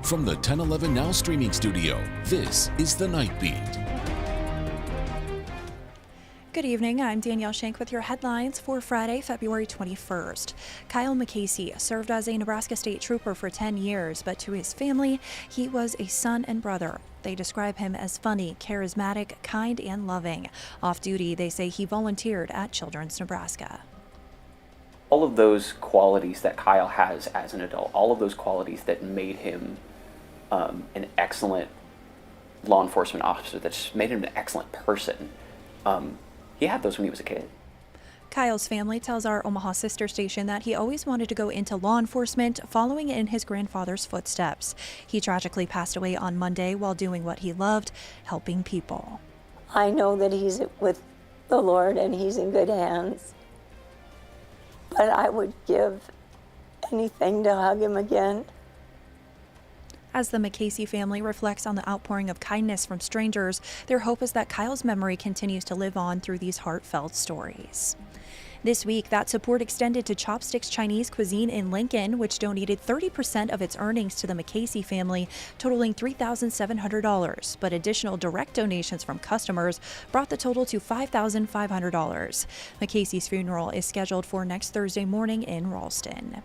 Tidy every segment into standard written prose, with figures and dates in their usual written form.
From the 1011 Now streaming studio, this is The Night Beat. Good evening, I'm Danielle Shenk with your headlines for Friday, February 21st. Kyle McAcy served as a Nebraska State Trooper for 10 years, but to his family, he was a son and brother. They describe him as funny, charismatic, kind, and loving. Off duty, they say he volunteered at Children's Nebraska. All of those qualities that Kyle has as an adult, all of those qualities that made him an excellent law enforcement officer, that's made him an excellent person, he had those when he was a kid. Kyle's family tells our Omaha sister station that he always wanted to go into law enforcement, following in his grandfather's footsteps. He tragically passed away on Monday while doing what he loved, helping people. I know that he's with the Lord and he's in good hands, but I would give anything to hug him again. As the McAcy family reflects on the outpouring of kindness from strangers, their hope is that Kyle's memory continues to live on through these heartfelt stories. This week, that support extended to Chopsticks Chinese Cuisine in Lincoln, which donated 30% of its earnings to the McAcy family, totaling $3,700. But additional direct donations from customers brought the total to $5,500. McAcy's funeral is scheduled for next Thursday morning in Ralston.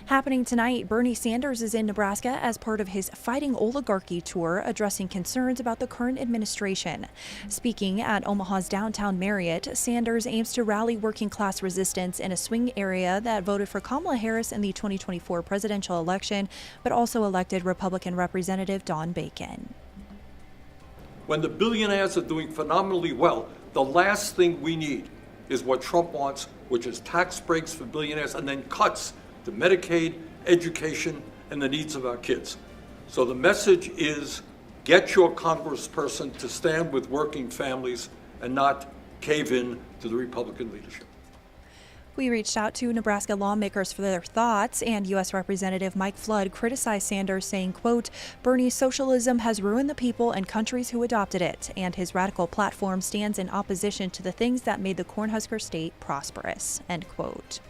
Happening tonight, Bernie Sanders is in Nebraska as part of his Fighting Oligarchy tour, addressing concerns about the current administration. Speaking at Omaha's downtown Marriott, Sanders aims to rally working-class resistance in a swing area that voted for Kamala Harris in the 2024 presidential election, but also elected Republican Representative Don Bacon. When the billionaires are doing phenomenally well, the last thing we need is what Trump wants, which is tax breaks for billionaires and then cuts to Medicaid, education, and the needs of our kids. So the message is, get your congressperson to stand with working families and not cave in to the Republican leadership. We reached out to Nebraska lawmakers for their thoughts, and U.S. Representative Mike Flood criticized Sanders, saying, quote, Bernie's socialism has ruined the people and countries who adopted it, and his radical platform stands in opposition to the things that made the Cornhusker state prosperous, end quote.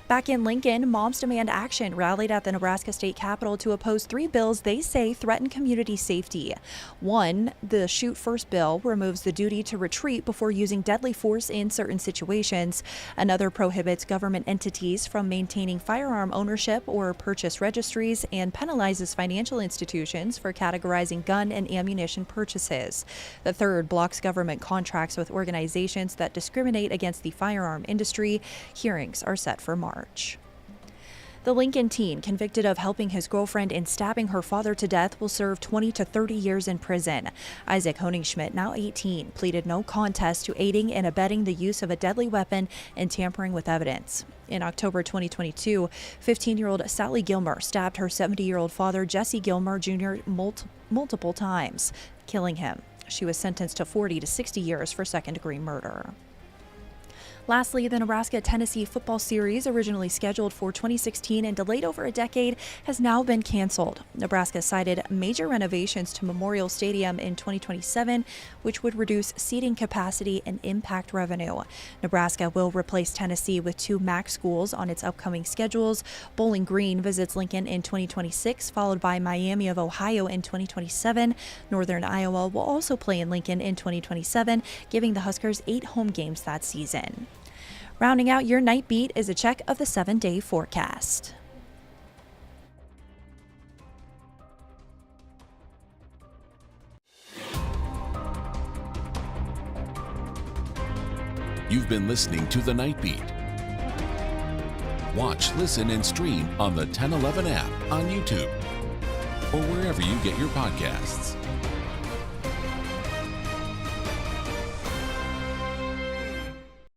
Back in Lincoln, Moms Demand Action rallied at the Nebraska State Capitol to oppose 3 bills they say threaten community safety. One, the Shoot First bill, removes the duty to retreat before using deadly force in certain situations. Another prohibits government entities from maintaining firearm ownership or purchase registries and penalizes financial institutions for categorizing gun and ammunition purchases. The third blocks government contracts with organizations that discriminate against the firearm industry. Hearings are set for March. The Lincoln teen, convicted of helping his girlfriend and stabbing her father to death, will serve 20 to 30 years in prison. Isaac Honingschmidt, now 18, pleaded no contest to aiding and abetting the use of a deadly weapon and tampering with evidence. In October 2022, 15-year-old Sally Gilmer stabbed her 70-year-old father, Jesse Gilmer Jr., multiple times, killing him. She was sentenced to 40 to 60 years for second-degree murder. Lastly, the Nebraska-Tennessee football series, originally scheduled for 2016 and delayed over a decade, has now been canceled. Nebraska cited major renovations to Memorial Stadium in 2027, which would reduce seating capacity and impact revenue. Nebraska will replace Tennessee with 2 MAC schools on its upcoming schedules. Bowling Green visits Lincoln in 2026, followed by Miami of Ohio in 2027. Northern Iowa will also play in Lincoln in 2027, giving the Huskers 8 home games that season. Rounding out your night beat is a check of the 7-day forecast. You've been listening to The Night Beat. Watch, listen, and stream on the 1011 app on YouTube or wherever you get your podcasts.